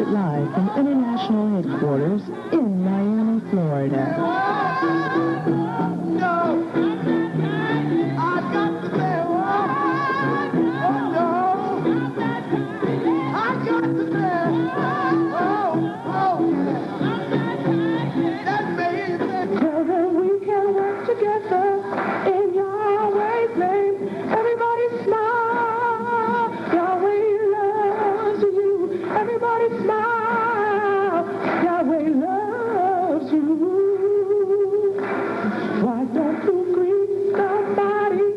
broadcasted live from international headquarters in Miami, Florida. Tell them we can work together in Yahweh's name. Everybody smile. Yahweh loves you. Everybody smile. Yahweh loves you. Why don't you greet somebody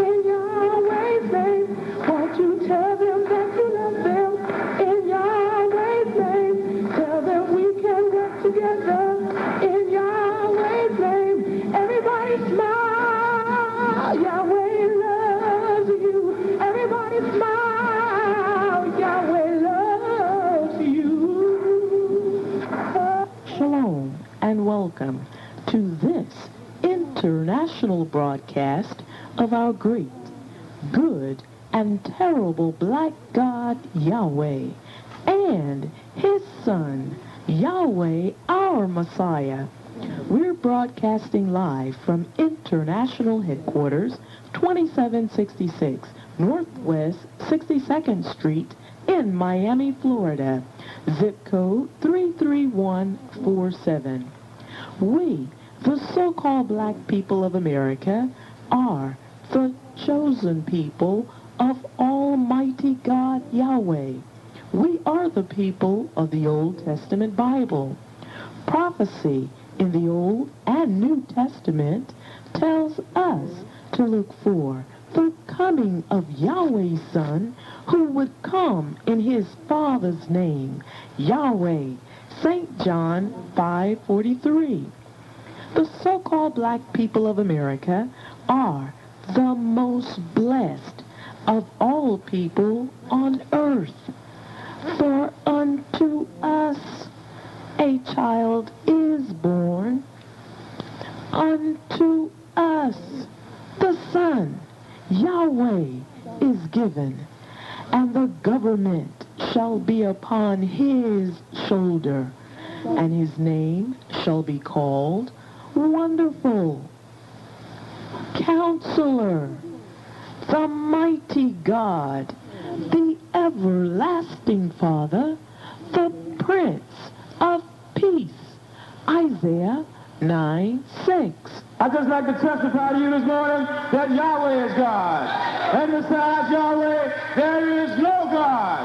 in Yahweh's name? Won't you tell them that you love them in Yahweh's name? Tell them we can work together in Yahweh's name. Everybody smile. Yahweh loves you. Everybody smile. Yahweh loves you. Shalom and welcome to this international broadcast of our great, good, and terrible black God Yahweh and his son Yahweh, our Messiah. We're broadcasting live from international headquarters, 2766 Northwest 62nd Street in Miami, Florida, zip code 33147. We, the so-called black people of America, are the chosen people of Almighty God Yahweh. We are the people of the Old Testament Bible. Prophecy in the Old and New Testament tells us to look for the coming of Yahweh's Son, who would come in his Father's name, Yahweh. St. John 5:43. The so-called black people of America are the most blessed of all people on earth. For unto us a child is born, unto us the Son, Yahweh, is given, and the government shall be upon his shoulder, and his name shall be called Wonderful, Counselor, the Mighty God, the Everlasting Father, the Prince of Peace. Isaiah 9:6. I'd just like to testify to you this morning that Yahweh is God. And besides Yahweh, there is no God.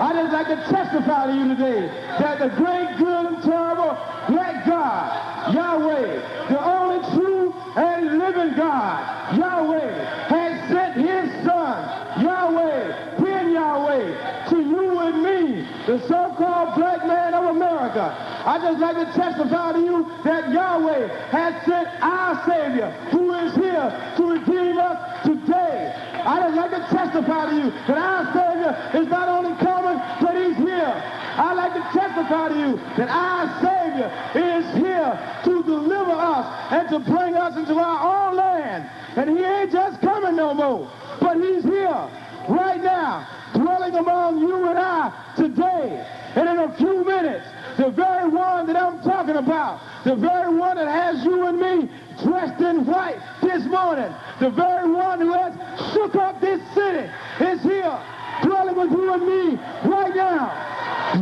I'd just like to testify to you today that the great, good, and terrible, great God, Yahweh, the only true and living God, Yahweh, has sent his Son, Yahweh, Ben Yahweh, to you and me, the so-called black man of America. I'd just like to testify to you that Yahweh has sent our Savior, who is here to redeem us today. I'd just like to testify to you that our Savior is not only coming, but he's here. I'd like to testify to you that our Savior is here to deliver us and to bring us into our own land. And he ain't just coming no more, but he's here right now, dwelling among you and I today. And in a few minutes, the very one that I'm talking about, the very one that has you and me dressed in white this morning, the very one who has shook up this city is here, dwelling with you and me right now.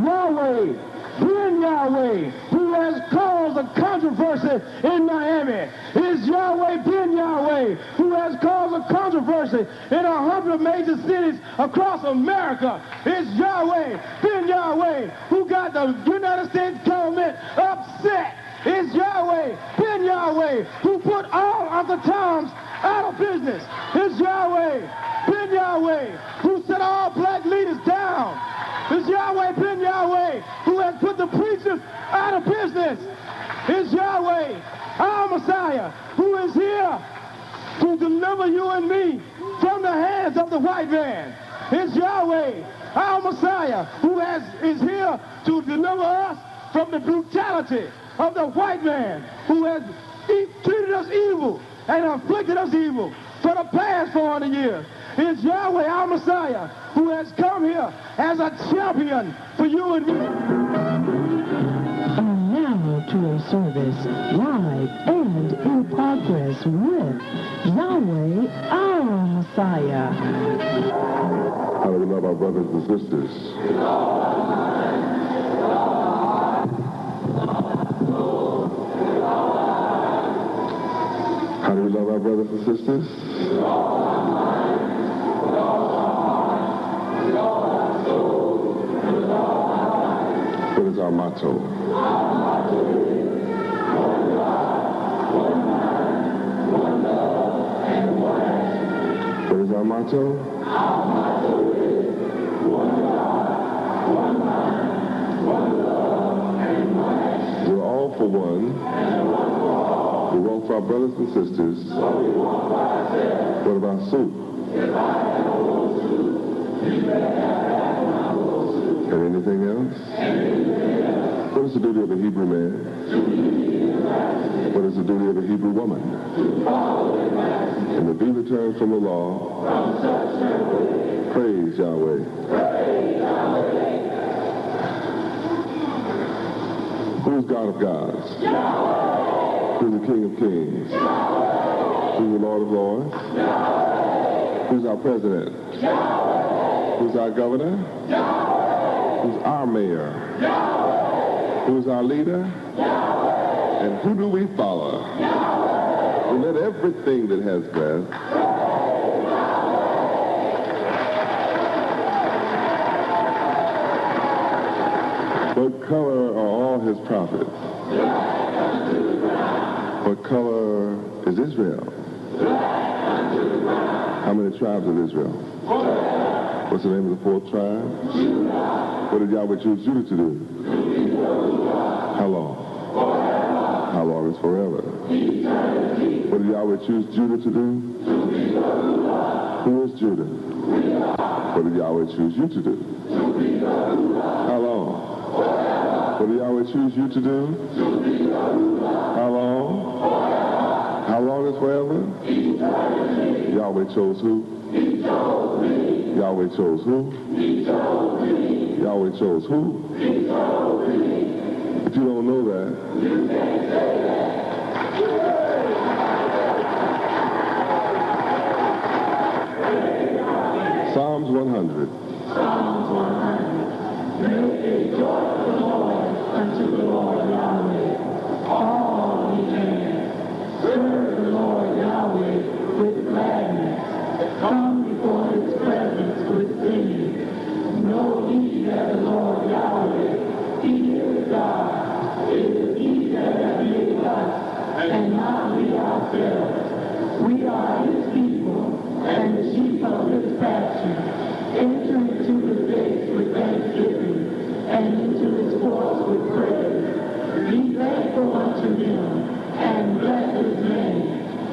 Yahweh, Ben Yahweh, who has caused a controversy in Miami, is Yahweh, Ben Yahweh, who has caused a controversy in 100 major cities across America. Is Yahweh, Ben Yahweh, who got the United States government upset. Is Yahweh, Ben Yahweh, who put all Uncle Toms out of business. Is Yahweh, Ben Yahweh, who set all black leaders down. Is Yahweh, Ben Yahweh, who has put the preachers out of business. Is Yahweh, our Messiah, who is here to deliver you and me from the hands of the white man. Is Yahweh, our Messiah, who is here to deliver us from the brutality of the white man, who has treated us evil and afflicted us evil for the past 400 years. Is Yahweh, our Messiah, who has come here as a champion for you and me. And now to a service live and in progress with Yahweh, our Messiah. How do we love our brothers and sisters? How do we love our brothers and sisters? What is our motto? What is our motto? Our motto is one God, one mind, one love, and one action. We're all for one. And one for all. We want for our brothers and sisters. What we want for ourselves. What about soup? If I have a little soup, you better have that one little soup. And anything else? What is the duty of a Hebrew man? What is the duty of a Hebrew woman? And to be returned from the law. Praise Yahweh. Who is God of gods? Who is the King of kings? Who is the Lord of lords? Who is our president? Who is our governor? Who is our mayor? Who is our leader? And who do we follow? So let everything that has breath what color are all his prophets? What color is Israel? How many tribes of Israel? What's the name of the fourth tribe? What did Yahweh choose Judah to do? How long? How long is forever? What did Yahweh choose Judah to do? Who is Judah? What did Yahweh choose you to do? How long? What did Yahweh choose you to do? How long? How long is forever? Yahweh chose who? Yahweh chose who? Yahweh chose who? If you don't know that, Psalms 100. Psalms 100. Make a joyful noise unto the Lord Yahweh, all ye lands. Serve the Lord Yahweh with gladness. Come before his presence with singing. Know ye that the Lord Yahweh, he is God. It is he that hath made us, and not we ourselves. We are his people, and the sheep of his pasture. Enter into his gates with thanksgiving, and into his courts with praise. Be thankful unto him, and bless his name.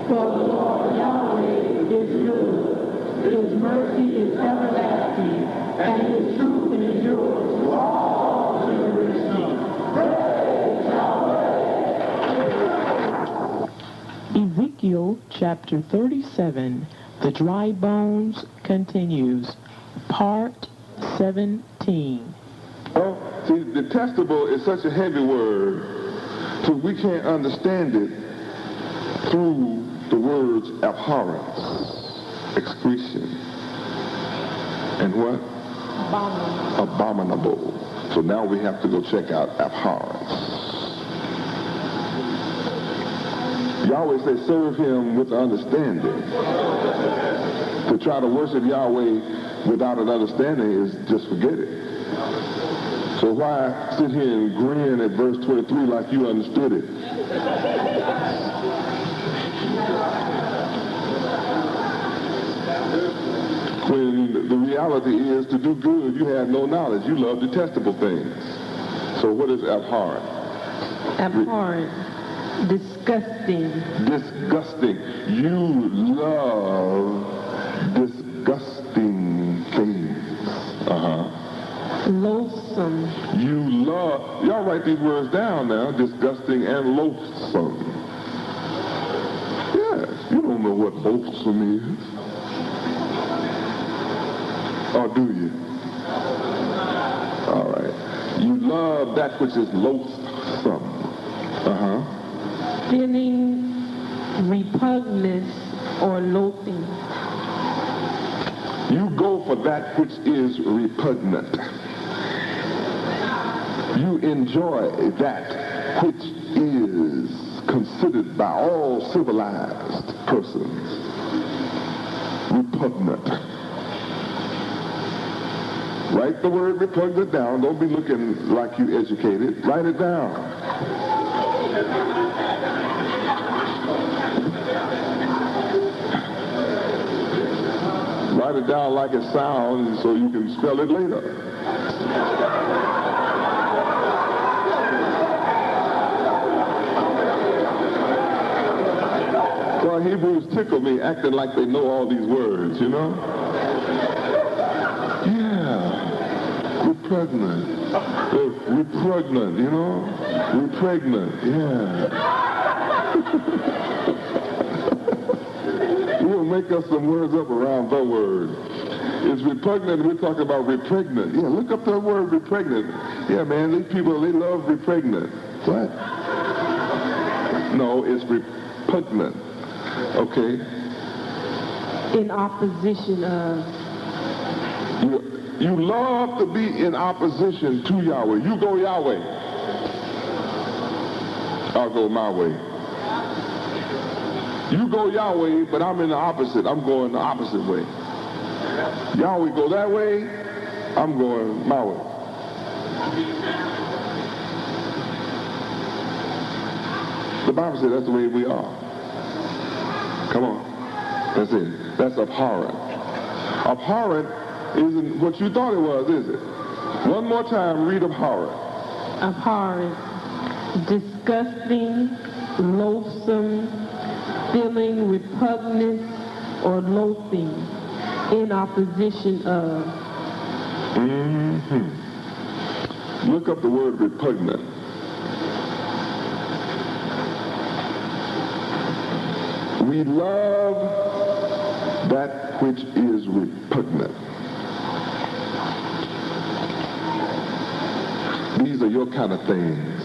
For the Lord Yahweh is good. His mercy is everlasting, and his truth endures to all generations. Praise Yahweh. Ezekiel chapter 37, the dry bones continues, part 17. well, see, detestable is such a heavy word, so we can't understand it through the words abhorrence, excretion, and what? Abominable. So now we have to go check out abhorrence. Yahweh says serve him with understanding. To try to worship Yahweh without an understanding is just forget it. So why sit here and grin at verse 23 like you understood it? When the reality is to do good, you have no knowledge. You love detestable things. So what is abhorrent? Abhorrent, disgusting. Disgusting. You love disgusting things. Loathsome. You love, y'all write these words down now, disgusting and loathsome. Yes, you don't know what loathsome is. Or do you? All right. You love that which is loathsome. Feeling repugnance or loathing. You go for that which is repugnant. You enjoy that which is considered by all civilized persons repugnant. Write the word repugnant down. Don't be looking like you educated. Write it down. Write it down like it sounds so you can spell it later. Well, Hebrews tickle me acting like they know all these words, you know? Yeah. Repugnant. Repugnant, you know? Repugnant, yeah. We'll make us some words up around the word. It's repugnant, we're talking about repugnant. Yeah, look up the word repugnant. Yeah, man, these people, they love repugnant. What? No, it's repugnant. Okay. In opposition of. You love to be in opposition to Yahweh. You go Yahweh. I'll go my way. You go Yahweh, but I'm in the opposite. I'm going the opposite way. Yahweh go that way, I'm going my way. The Bible says that's the way we are. Come on. That's it. That's abhorrent. Abhorrent isn't what you thought it was, is it? One more time, read abhorrent. Abhorrent. Disgusting, loathsome, feeling repugnance or loathing, in opposition of. Look up the word repugnant. We love that which is repugnant. These are your kind of things.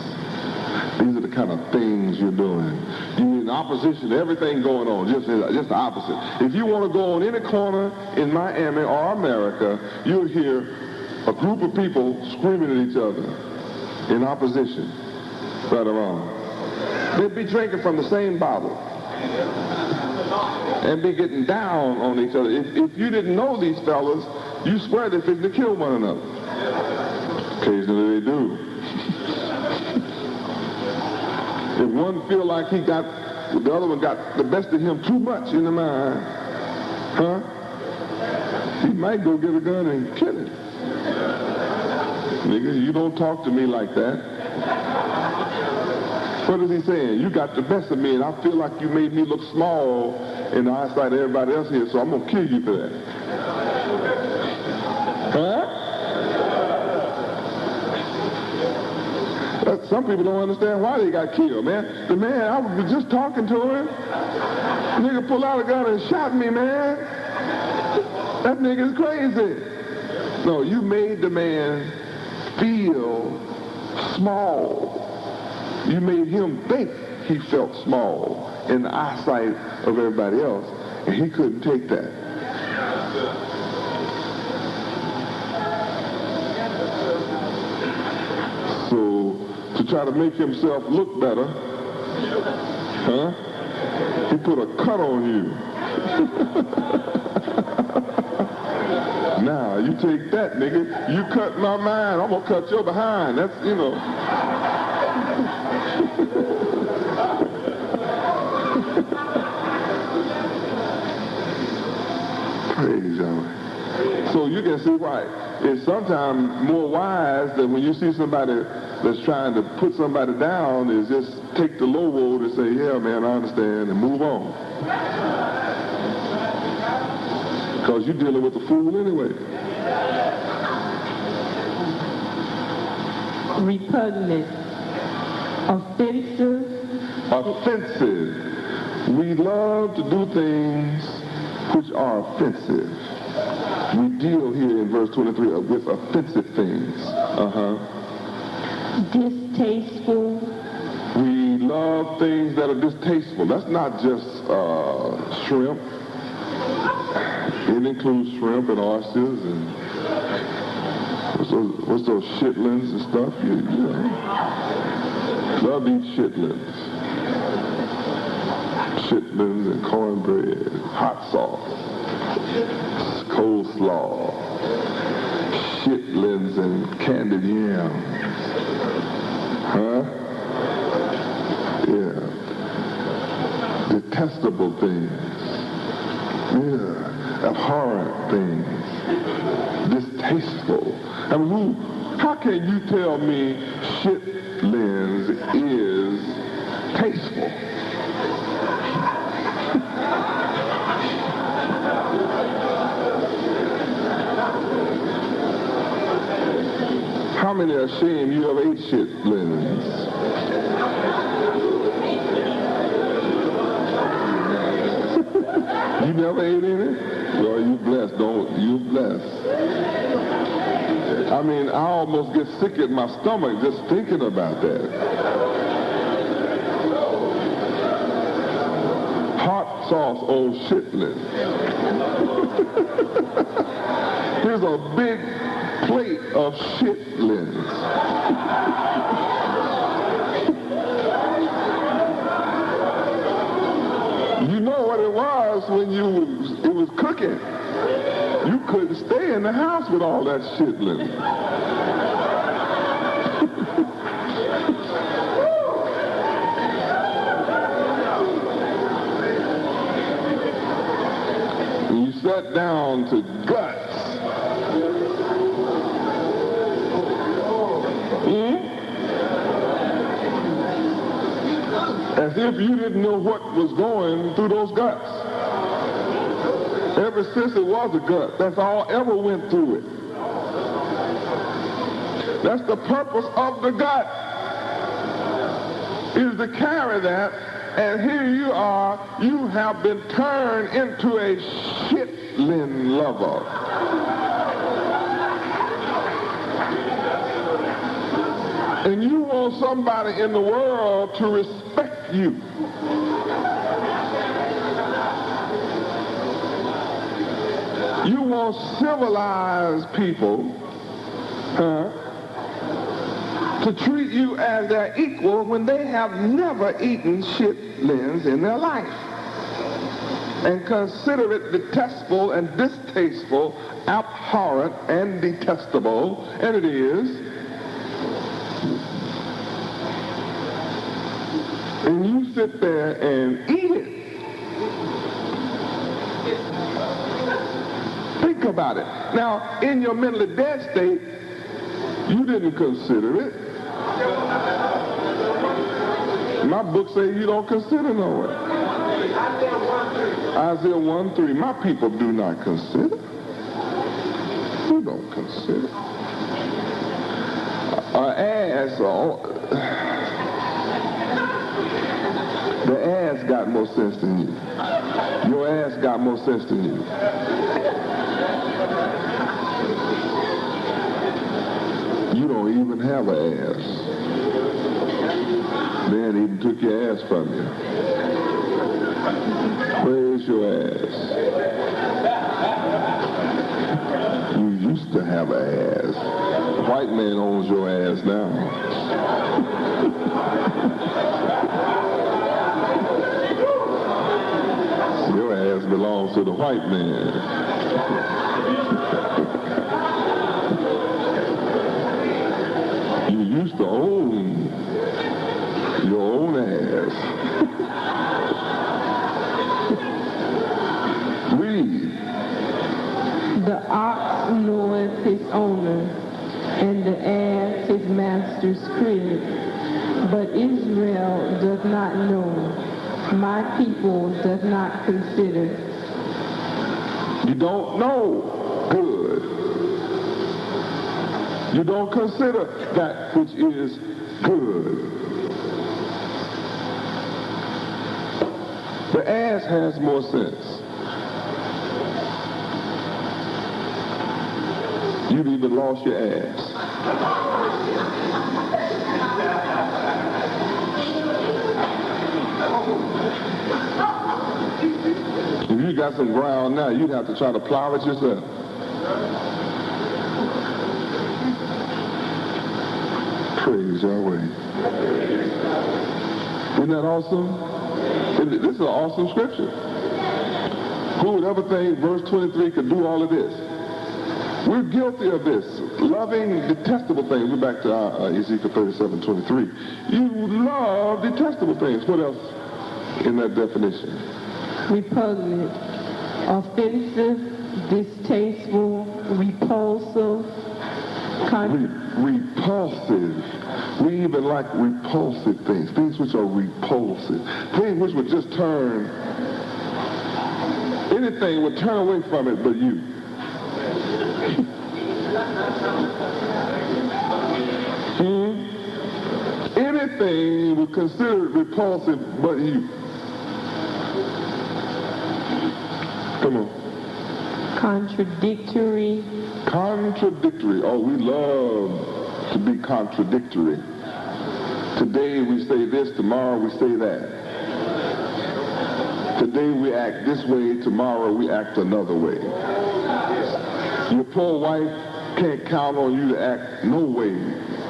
These are the kind of things you're doing. You're in opposition to everything going on, just the opposite. If you want to go on any corner in Miami or America, you'll hear a group of people screaming at each other in opposition, right or wrong. They'd be drinking from the same bottle and be getting down on each other. If you didn't know these fellas, you swear they're fixing to kill one another. Occasionally they do. If one feel like the other one got the best of him too much in the mind, he might go get a gun and kill him. Nigga, you don't talk to me like that. What is he saying? You got the best of me, and I feel like you made me look small in the eyesight of everybody else here, so I'm going to kill you for that. Some people don't understand why they got killed, man. The man, I was just talking to him. Nigga pulled out a gun and shot me, man. That nigga's crazy. No, you made the man feel small. You made him think he felt small in the eyesight of everybody else, and he couldn't take that. So, to try to make himself look better, he put a cut on you. Now, you take that, nigga. You cut my mind, I'm gonna cut your behind. That's, you know. Praise Yahweh. So you can see why it's sometimes more wise than when you see somebody that's trying to put somebody down is just take the low road and say, yeah, man, I understand, and move on. Because you're dealing with a fool anyway. Repugnant. Offensive. Offensive. We love to do things which are offensive. We deal here in verse 23 with offensive things. Distasteful. We love things that are distasteful. That's not just shrimp. It includes shrimp and oysters and what's those chitlins and stuff? You know. Love these chitlins. Chitlins and cornbread, hot sauce, coleslaw, chitlins and candied yam. Huh? Yeah. Detestable things. Yeah. Abhorrent things. Distasteful. I mean, how can you tell me chitlins is tasteful? How many are ashamed you have ate chitlins? You never ate any? Well, you blessed, you blessed. I mean, I almost get sick at my stomach just thinking about that. Hot sauce on chitlins. Here's a big plate of chitlins. You know what it was when it was cooking. You couldn't stay in the house with all that chitlin. You sat down to guts. As if you didn't know what was going through those guts. Ever since it was a gut, that's all ever went through it. That's the purpose of the gut, is to carry that, and here you are, you have been turned into a chitlin lover. And you want somebody in the world to respect you. You want civilized people to treat you as their equal when they have never eaten chitlins in their life. And consider it detestable and distasteful, abhorrent and detestable, and it is. And you sit there and eat it. Think about it. Now, in your mentally dead state, you didn't consider it. My book says you don't consider no way. Isaiah 1:3. My people do not consider. You don't consider. The ass got more sense than you. Your ass got more sense than you. You don't even have an ass. Man even took your ass from you. Where's your ass? You used to have an ass. The white man owns your ass now. Your ass belongs to the white man. You used to own your own ass. Read. The ox knoweth his owner, and the ass his master's crib. But Israel doth not know. My people doth not consider. You don't know good. You don't consider that which is good. The ass has more sense. You've even lost your ass. If you got some ground now, you'd have to try to plow it yourself. Praise Yahweh. Isn't that awesome? This is an awesome scripture. Who would ever think verse 23 could do all of this? We're guilty of this. Loving detestable things. We're back to Ezekiel 37:23. You love detestable things. What else in that definition? Repugnant, offensive, distasteful, repulsive, repulsive. We even like repulsive things. Things which are repulsive. Things which would just turn, anything would turn away from it but you. Anything would consider it repulsive but you. Come on. contradictory. Contradictory. Oh, we love to be contradictory. Today we say this, tomorrow we say that. Today we act this way, tomorrow we act another way. Your poor wife can't count on you to act no way,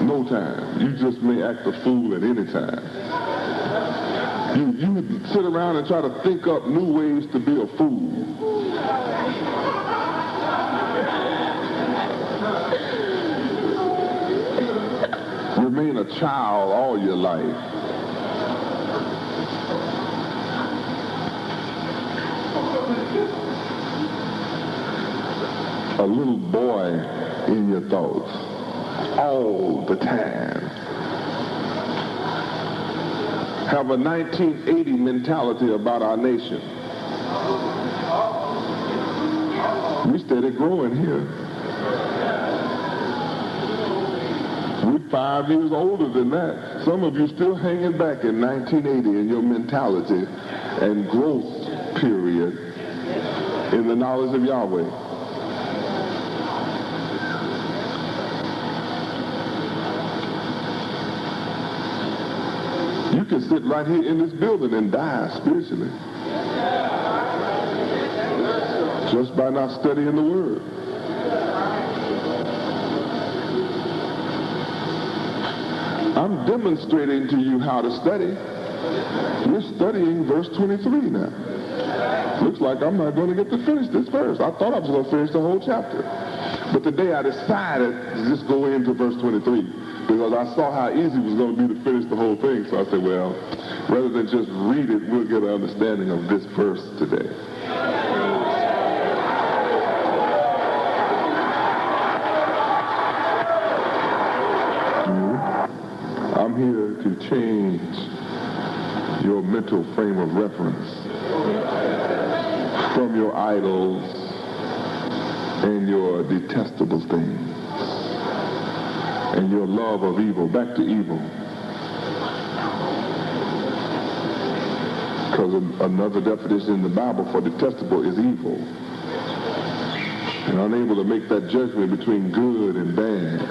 no time. You just may act a fool at any time. You sit around and try to think up new ways to be a fool. Remain a child all your life. A little boy in your thoughts all the time. Have a 1980 mentality about our nation. We steady growing here. We're 5 years older than that. Some of you still hanging back in 1980 in your mentality and growth period in the knowledge of Yahweh. You can sit right here in this building and die spiritually just by not studying the Word. I'm demonstrating to you how to study. We're studying verse 23 now. Looks like I'm not going to get to finish this verse. I thought I was going to finish the whole chapter. But today I decided to just go into verse 23 because I saw how easy it was going to be to finish the whole thing. So I said, well, rather than just read it, we'll get an understanding of this verse today. I'm here to change your mental frame of reference from your idols and your detestable things and your love of evil back to evil. Because another definition in the Bible for detestable is evil. And unable to make that judgment between good and bad.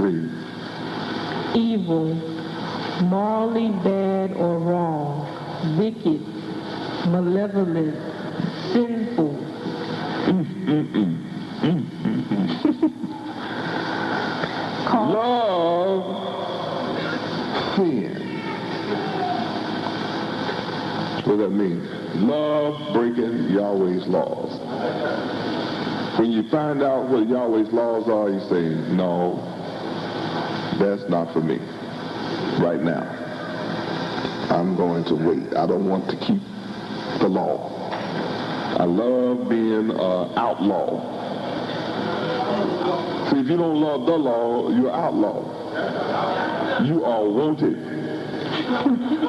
Read. Evil, morally bad or wrong, wicked, malevolent, sinful. Love sin. What does that mean? Love breaking Yahweh's laws. When you find out what Yahweh's laws are, you say, no, that's not for me right now. I'm going to wait. I don't want to keep the law. I love being an outlaw. See, if you don't love the law, you're outlaw. You are wanted.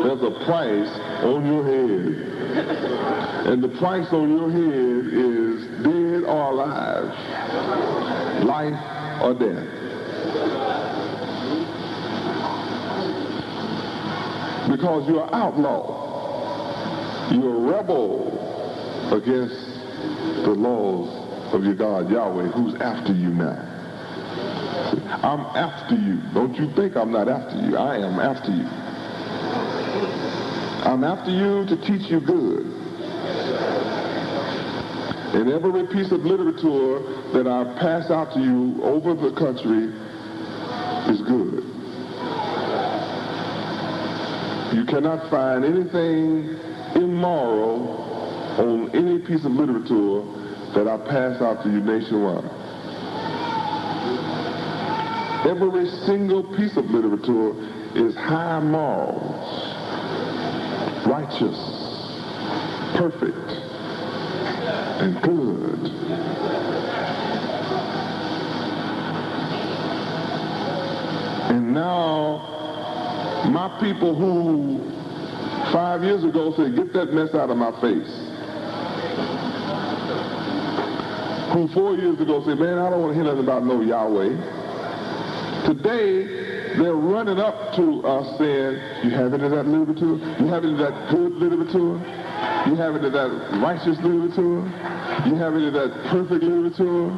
There's a price on your head. And the price on your head is dead or alive, life or death. Because you're an outlaw. You're a rebel against the laws of your God, Yahweh, who's after you now. I'm after you. Don't you think I'm not after you. I am after you. I'm after you to teach you good. And every piece of literature that I pass out to you over the country is good. You cannot find anything immoral on any piece of literature that I pass out to you nationwide. Every single piece of literature is high morals, righteous, perfect, and good. And now, my people who 5 years ago said, get that mess out of my face, who 4 years ago said, man, I don't want to hear nothing about no Yahweh, today they're running up to us saying, you have any of that literature? You have any of that good literature? You have any of that righteous literature? You have any of that perfect literature?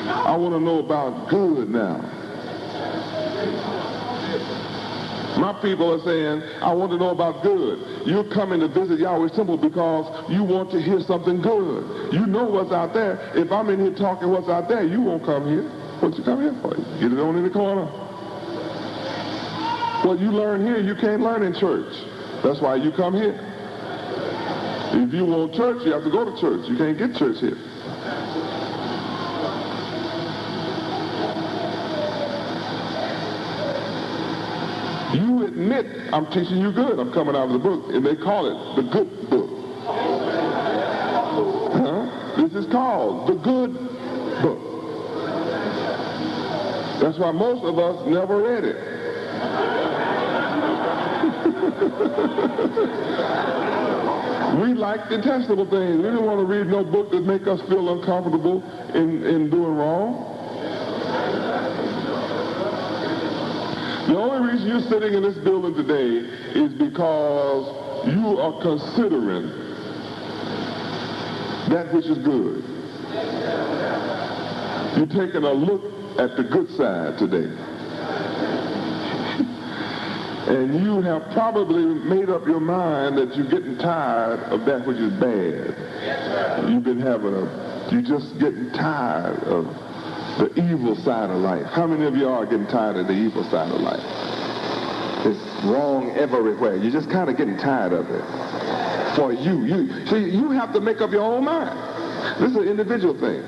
I want to know about good now. My people are saying, I want to know about good. You're coming to visit Yahweh's temple because you want to hear something good. You know what's out there. If I'm in here talking what's out there, you won't come here. What you come here for? You get it on in the corner. What you learn here, you can't learn in church. That's why you come here. If you want church, you have to go to church. You can't get church here. You admit, I'm teaching you good. I'm coming out of the book, and they call it the good book. Huh? This is called the good book. That's why most of us never read it. We like detestable things. We don't want to read no book that make us feel uncomfortable in doing wrong. The only reason you're sitting in this building today is because you are considering that which is good. You're taking a look at the good side today. And you have probably made up your mind that you're getting tired of that which is bad. You're just getting tired of the evil side of life. How many of you are getting tired of the evil side of life? It's wrong everywhere. You're just kind of getting tired of it. For you have to make up your own mind. This is an individual thing.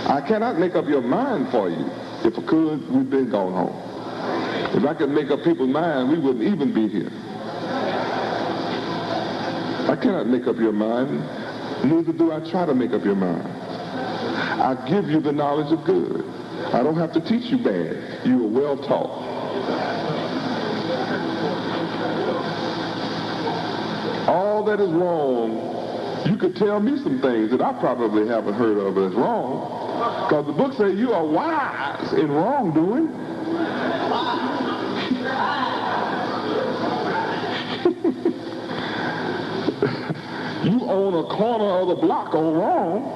I cannot make up your mind for you. If I could, we'd been gone home. If I could make up people's mind, we wouldn't even be here. I cannot make up your mind. Neither do I try to make up your mind. I give you the knowledge of good. I don't have to teach you bad. You are well taught. All that is wrong, you could tell me some things that I probably haven't heard of as wrong. Because the book says you are wise in wrongdoing. You own a corner of the block on wrong.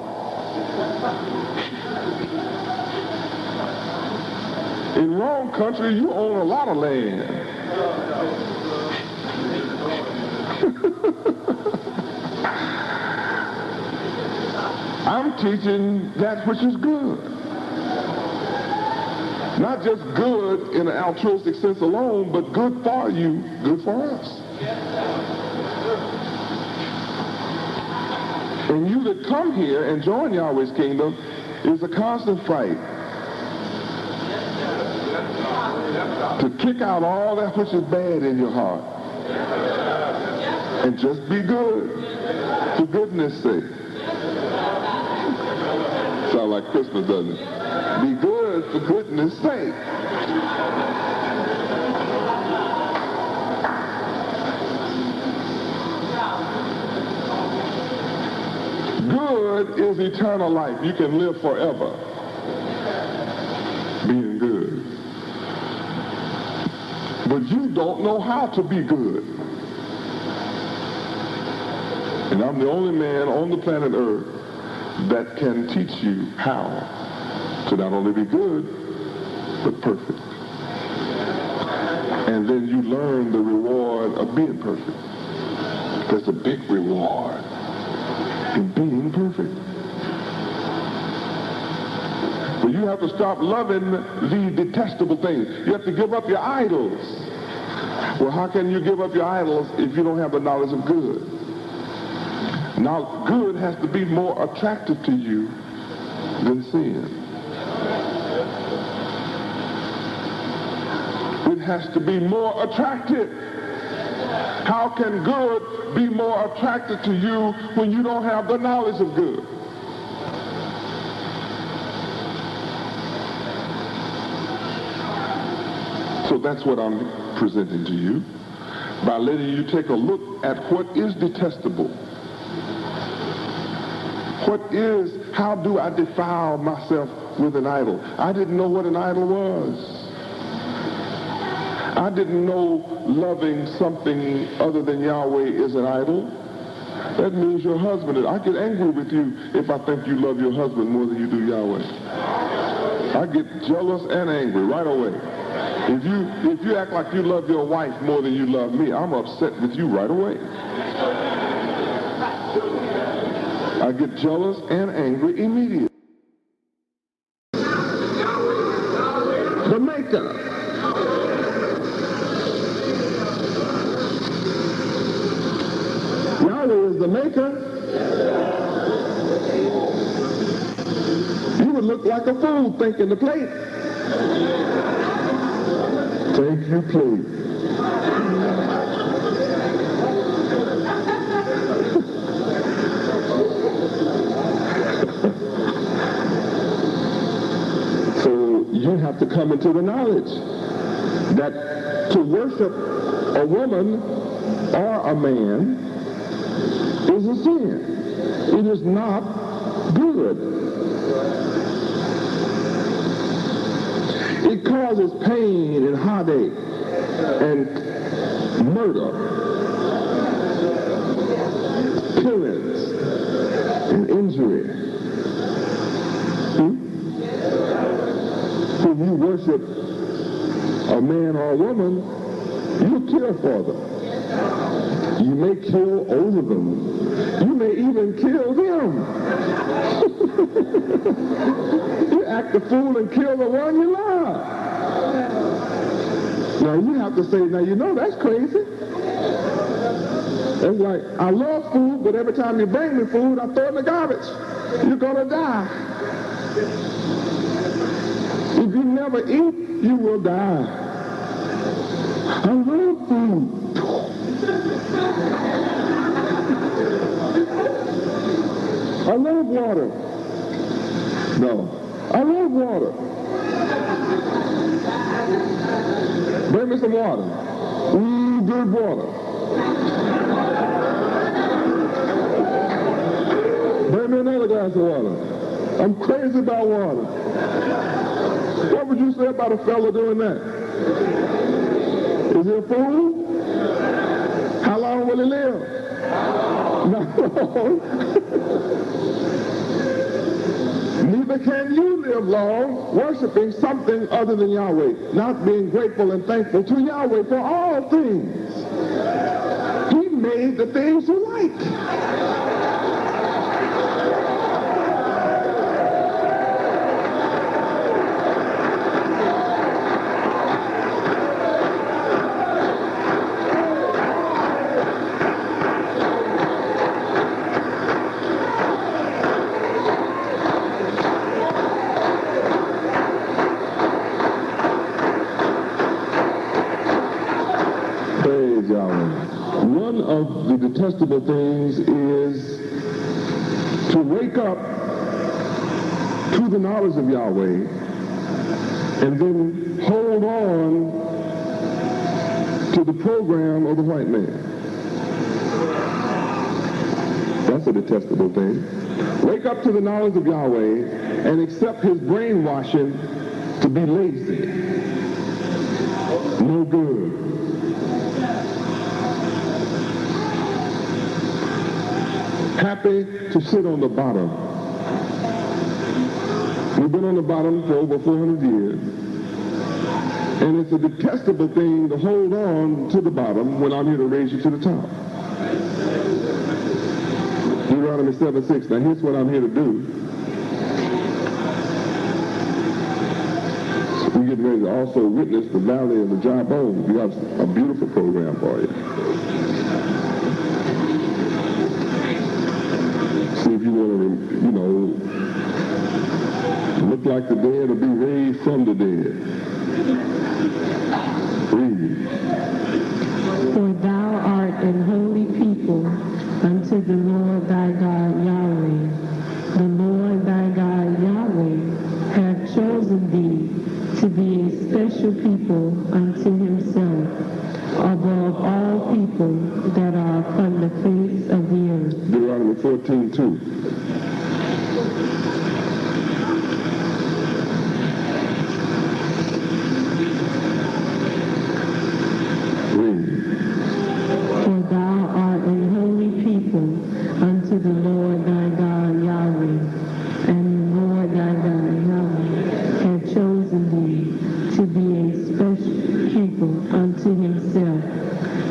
In wrong country, you own a lot of land. I'm teaching that which is good. Not just good in an altruistic sense alone, but good for you, good for us. And you that come here and join Yahweh's kingdom is a constant fight to kick out all that which is bad in your heart and just be good for goodness sake. Sound like Christmas, doesn't it? Be good for goodness sake. Good is eternal life. You can live forever being good. But you don't know how to be good. And I'm the only man on the planet Earth that can teach you how to not only be good, but perfect. And then you learn the reward of being perfect. There's a big reward in being perfect. But you have to stop loving the detestable things. You have to give up your idols. Well, how can you give up your idols if you don't have the knowledge of good? Now, good has to be more attractive to you than sin. It has to be more attractive. How can good be more attractive to you when you don't have the knowledge of good? So that's what I'm presenting to you by letting you take a look at what is detestable. How do I defile myself with an idol? I didn't know what an idol was. I didn't know loving something other than Yahweh is an idol. That means your husband. I get angry with you if I think you love your husband more than you do Yahweh. I get jealous and angry right away. If you act like you love your wife more than you love me, I'm upset with you right away. I get jealous and angry immediately. The maker. Yahweh is the maker. You would look like a fool thinking the plate. Thank you, please. So you have to come into the knowledge that to worship a woman or a man is a sin. It is not good. It causes pain and heartache and murder, killings and injury. When you worship a man or a woman, you kill for them. You may kill over them. You may even kill them. You act a fool and kill the one you love. Now you have to say, now you know that's crazy. It's like, I love food, but every time you bring me food, I throw it in the garbage. You're gonna die. If you never eat, you will die. I love food. I love water. No, I love water. Bring me some water. Good water. Bring me another glass of water. I'm crazy about water. What would you say about a fellow doing that? Is he a fool? How long will he live? No. Neither can you live long worshiping something other than Yahweh, not being grateful and thankful to Yahweh for all things. He made the things you like. One of the detestable things is to wake up to the knowledge of Yahweh and then hold on to the program of the white man. That's a detestable thing. Wake up to the knowledge of Yahweh and accept his brainwashing to be lazy, no good. Happy to sit on the bottom We've been on the bottom for over 400 years. And it's a detestable thing to hold on to the bottom when I'm here to raise you to the top. Deuteronomy 7:6. Now here's what I'm here to do. We're getting ready to also witness the valley of the dry bones. We have a beautiful program for you. See if you want to, look like the dead or be raised from the dead. Read. For thou art an holy people unto the Lord thy God Yahweh. The Lord thy God Yahweh hath chosen thee to be a special people unto himself, above all people that are upon the face of the earth. Deuteronomy 14:2. For thou art a holy people unto the Lord thy God Yahweh, and the Lord thy God Yahweh hath chosen thee to be a special people unto himself,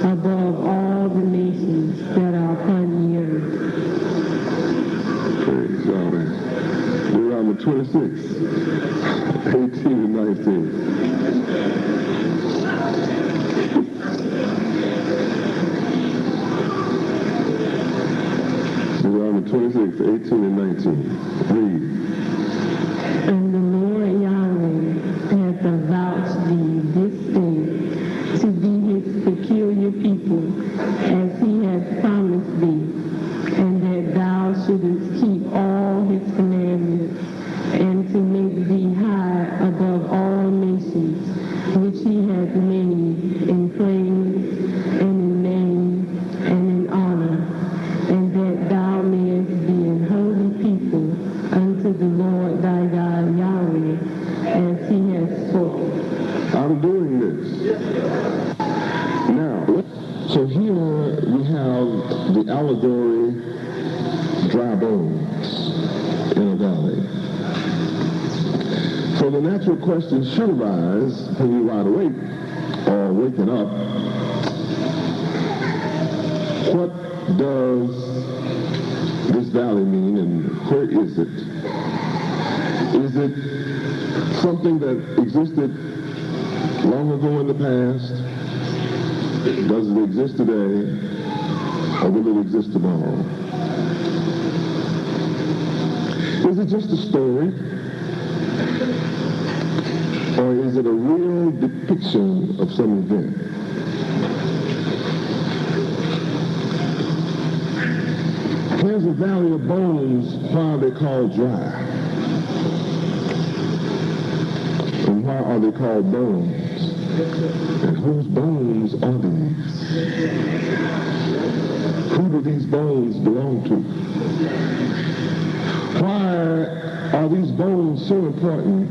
above all the nations that are upon the earth. Praise God. Deuteronomy 26, 18 and 19. Deuteronomy 26, 18 and 19. Read. And the Lord Yahweh hath avouched thee this day to be his peculiar people, as he hath promised thee, and that thou shouldest keep all his commandments, and to make thee high above all nations, which he hath made in praise, and in name, and in honor, and that thou mayest be an holy people unto the Lord thy God Yahweh, as he has spoken. I'm doing this. Now, so here we have the allegory dry bones in a valley. So the natural question should arise when you lie awake or waking up, what does this valley mean and where is it? Is it something that existed long ago in the past? Does it exist today? Or will it exist tomorrow? Is it just a story? Or is it a real depiction of some event? Here's a valley of bones. Why are they called dry? And why are they called bones? And whose bones are these? Who do these bones belong to? Why are these bones so important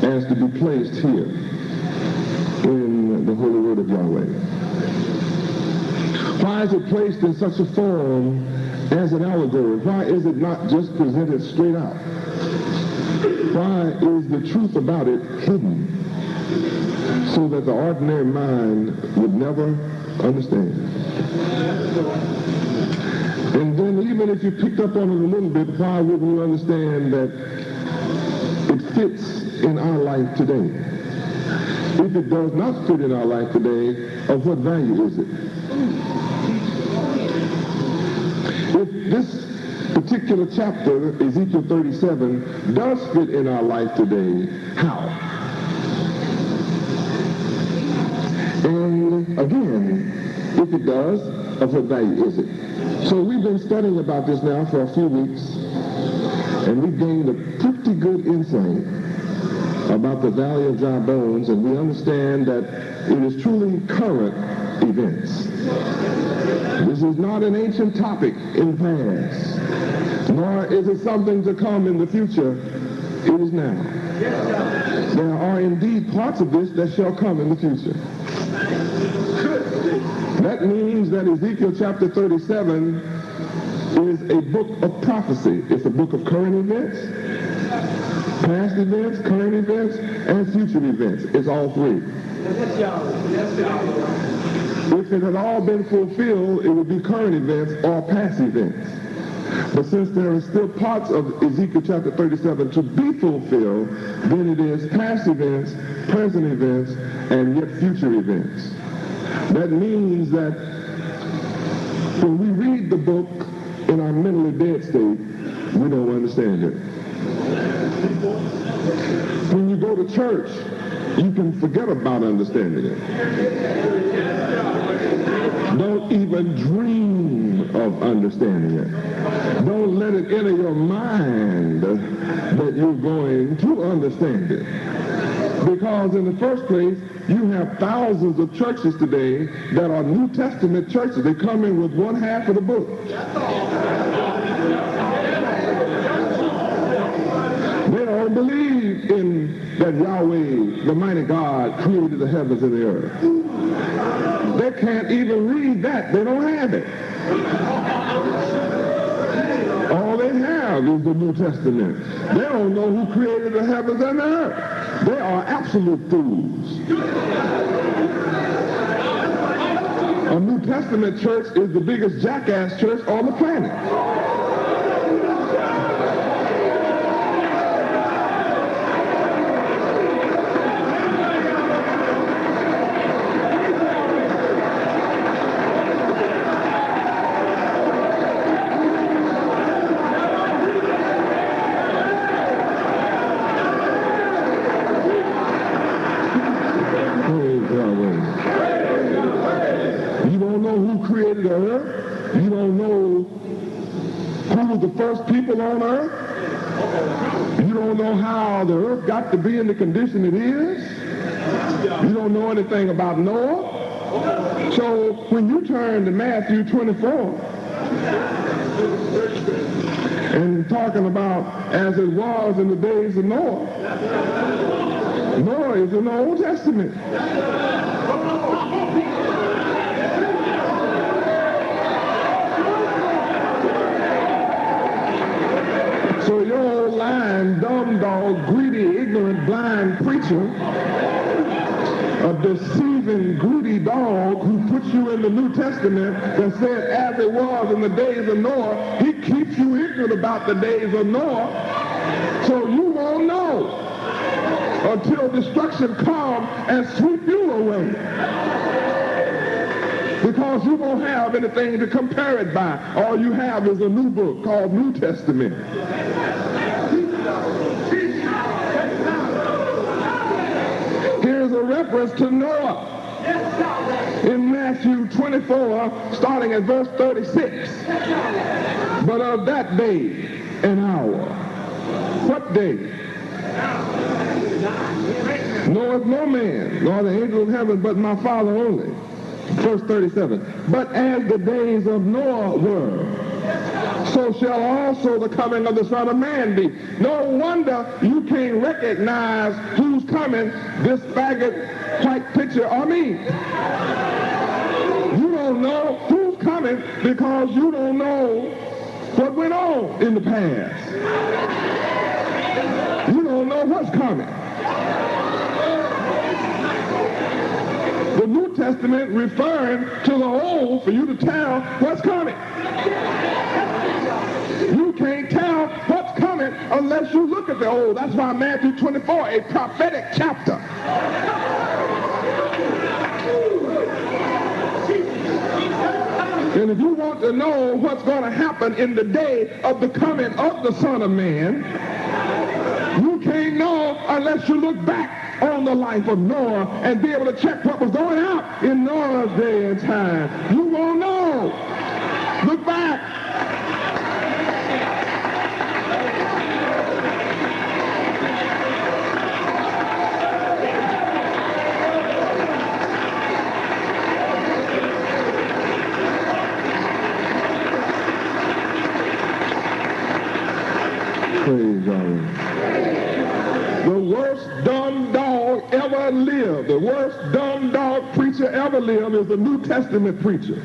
as to be placed here in the Holy Word of Yahweh? Why is it placed in such a form as an allegory? Why is it not just presented straight out? Why is the truth about it hidden so that the ordinary mind would never understand? And then even if you picked up on it a little bit, why wouldn't you understand that it fits in our life today? If it does not fit in our life today, of what value is it? If this particular chapter, Ezekiel 37, does fit in our life today, how? And again, if it does, of what value is it? So we've been studying about this now for a few weeks, and we've gained a pretty good insight about the Valley of Dry Bones, and we understand that it is truly current events. This is not an ancient topic in the past, nor is it something to come in the future. It is now. There are indeed parts of this that shall come in the future. That means that Ezekiel chapter 37 is a book of prophecy. It's a book of current events. Past events, current events, and future events. It's all three. If it had all been fulfilled, it would be current events or past events. But since there are still parts of Ezekiel chapter 37 to be fulfilled, then it is past events, present events, and yet future events. That means that when we read the book in our mentally dead state, we don't understand it. When you go to church, you can forget about understanding it. Don't even dream of understanding it. Don't let it enter your mind that you're going to understand it. Because in the first place, you have thousands of churches today that are New Testament churches. They come in with one half of the book. They don't believe in that Yahweh, the mighty God, created the heavens and the earth. They can't even read that. They don't have it. All they have is the New Testament. They don't know who created the heavens and the earth. They are absolute fools. A New Testament church is the biggest jackass church on the planet. The earth. You don't know who was the first people on earth. You don't know how the earth got to be in the condition it is. You don't know anything about Noah. So when you turn to Matthew 24 and talking about as it was in the days of Noah, Noah is in the Old Testament. So your old lying, dumb dog, greedy, ignorant, blind preacher, a deceiving, greedy dog who puts you in the New Testament that said as it was in the days of Noah, he keeps you ignorant about the days of Noah, so you won't know until destruction comes and sweep you away. Because you won't have anything to compare it by. All you have is a new book called New Testament. Here's a reference to Noah in Matthew 24, starting at verse 36. But of that day and hour, what day? Knoweth no man, nor the angel of heaven, but my Father only. Verse 37, but as the days of Noah were, so shall also the coming of the Son of Man be. No wonder you can't recognize who's coming, this faggot white picture or me. You don't know who's coming because you don't know what went on in the past. You don't know what's coming. The New Testament referring to the Old for you to tell what's coming. You can't tell what's coming unless you look at the Old. That's why Matthew 24, a prophetic chapter. And if you want to know what's going to happen in the day of the coming of the Son of Man, you can't know unless you look back on the life of Noah and be able to check what was going on in Noah's day and time. You won't know. Look back. Praise God. The worst dumb dog ever lived, the worst dumb dog preacher ever lived is the New Testament preacher.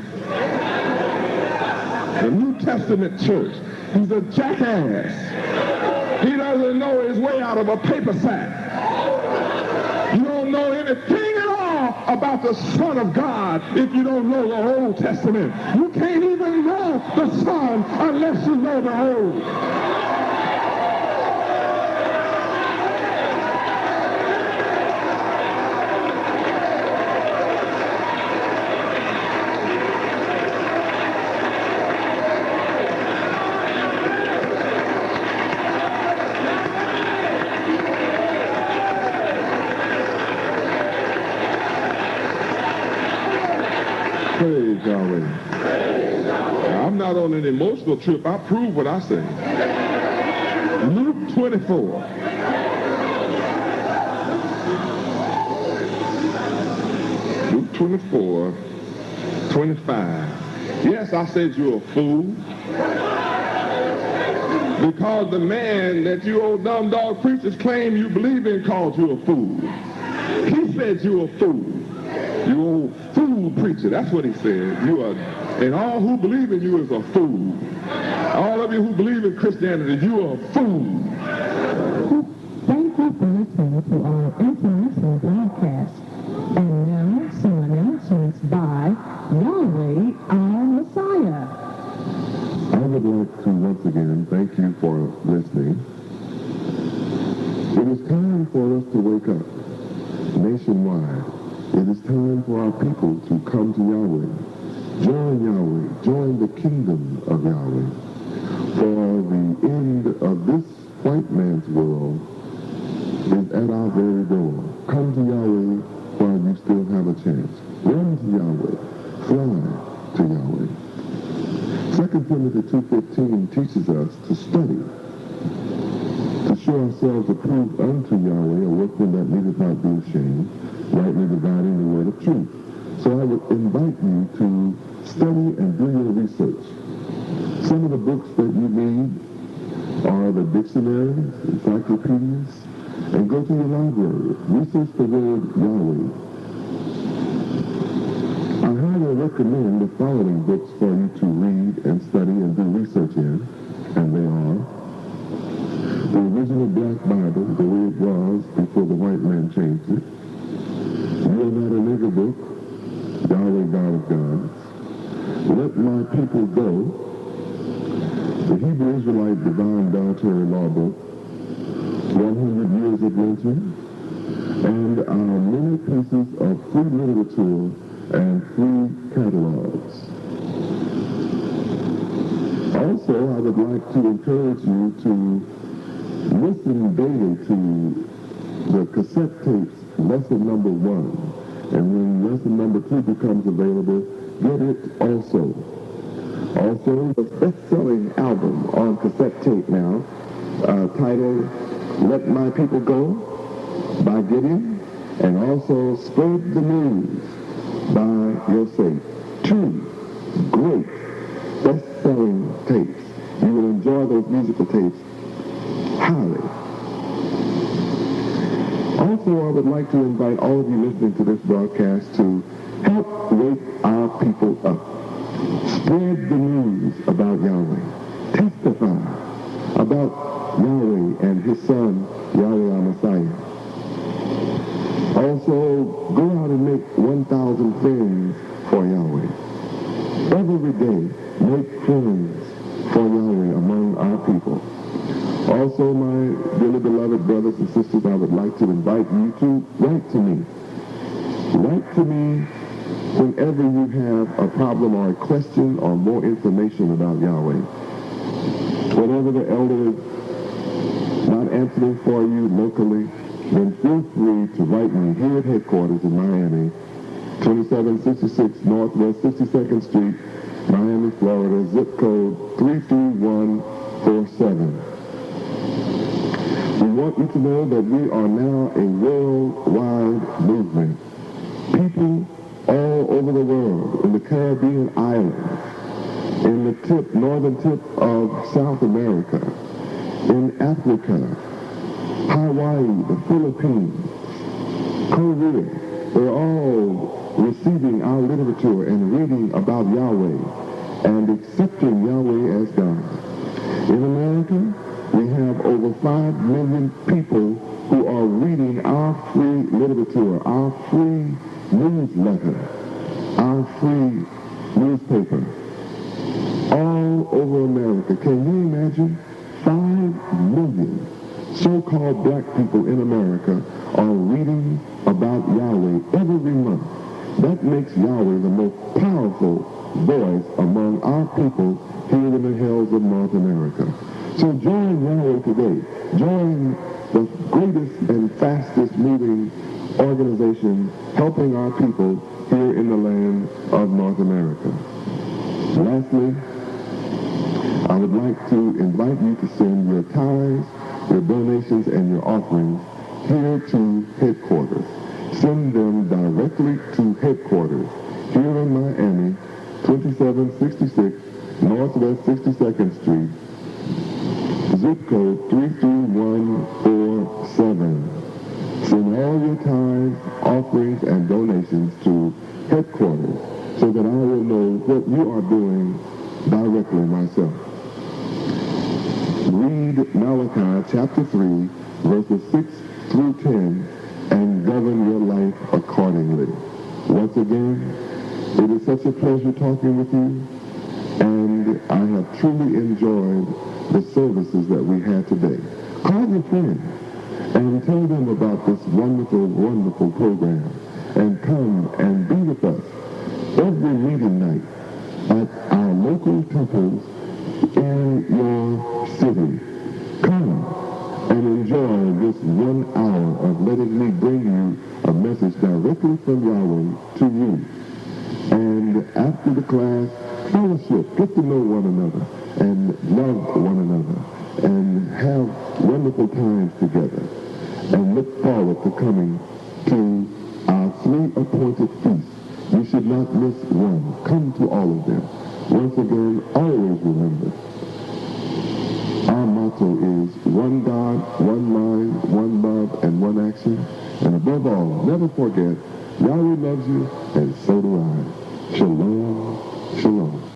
The New Testament church. He's a jackass. He doesn't know his way out of a paper sack. You don't know anything at all about the Son of God if you don't know the Old Testament. You can't even know the Son unless you know the Old. Praise Yahweh. I'm not on an emotional trip. I prove what I say. Luke 24. Luke 24, 25. Yes, I said you're a fool. Because the man that you old dumb dog preachers claim you believe in called you a fool. He said you're a fool. You old fool preacher. That's what he said. You are, and all who believe in you is a fool. All of you who believe in Christianity, you are a fool. Thank you for listening to our international broadcast. And now some announcements by Yahweh, our Messiah. I would like to once again thank you for listening. It is time for us to wake up nationwide. It is time for our people to come to Yahweh. Join the kingdom of Yahweh. For the end of this white man's world is at our very door. Come to Yahweh while you still have a chance. Run to Yahweh. Fly to Yahweh. 2 Timothy 2:15 teaches us to study, to show ourselves approved unto Yahweh, a workman that needeth not be ashamed, rightly dividing the word of truth. So I would invite you to study and do your research. Some of the books that you need are the dictionaries, encyclopedias, and go to your library. Research the word Yahweh. I highly recommend the following books for you to read and study and do research in, and they are the original Black Bible, the way it was before the white man changed it. You Are Not a Nigger book, Yahweh God of Gods. Let My People Go, the Hebrew Israelite Divine Dietary Law book, 100 Years of Lynching, and our many pieces of free literature and free catalogs. Also, I would like to encourage you to listen daily to the cassette tapes, lesson number 1. And when lesson number 2 becomes available, get it also. Also, the best-selling album on cassette tape now, titled Let My People Go by Gideon, and also Spread the News by Yosef. 2 great best-selling tapes. You will enjoy those musical tapes highly. Also, I would like to invite all of you listening to this broadcast to help wake our people up. Spread the news about Yahweh. Testify about Yahweh and His Son, Yahweh our Messiah. Also, go out and make 1,000 friends for Yahweh. Every day, make friends for Yahweh among our people. Also, my dearly beloved brothers and sisters, I would like to invite you to write to me. Write to me whenever you have a problem or a question or more information about Yahweh. Whenever the elder is not answering for you locally, then feel free to write me here at headquarters in Miami, 2766 Northwest 62nd Street, Miami, Florida, zip code 33147. We want you to know that we are now a worldwide movement. People all over the world, in the Caribbean islands, in the northern tip of South America, in Africa, Hawaii, the Philippines, Korea, they're all receiving our literature and reading about Yahweh and accepting Yahweh as God. In America, We have over 5 million people who are reading our free literature, our free newsletter, our free newspaper, all over America. Can you imagine? 5 million so-called black people in America are reading about Yahweh every month. That makes Yahweh the most powerful voice among our people here in the hills of North America. So join Yahweh today. Join the greatest and fastest moving organization helping our people here in the land of North America. Lastly, I would like to invite you to send your tithes, your donations, and your offerings here to headquarters. Send them directly to headquarters here in Miami, 2766 Northwest 62nd Street, zip code 33147. Send all your tithes, offerings, and donations to headquarters so that I will know what you are doing directly myself. Read Malachi chapter 3, verses 6 through 10, and govern your life accordingly. Once again, it is such a pleasure talking with you, and I have truly enjoyed the services that we had today. Call your friends and tell them about this wonderful, wonderful program, and come and be with us every meeting night at our local temples in your city. Come and enjoy this 1 hour of letting me bring you a message directly from Yahweh to you. And after the class, fellowship, get to know one another and love one another and have wonderful times together. And look forward to coming to our 3 appointed feasts. You should not miss one. Come to all of them. Once again, always remember, our motto is one God, one mind, one love, and one action. And above all, never forget, Yahweh loves you, and so do I. Shalom, shalom.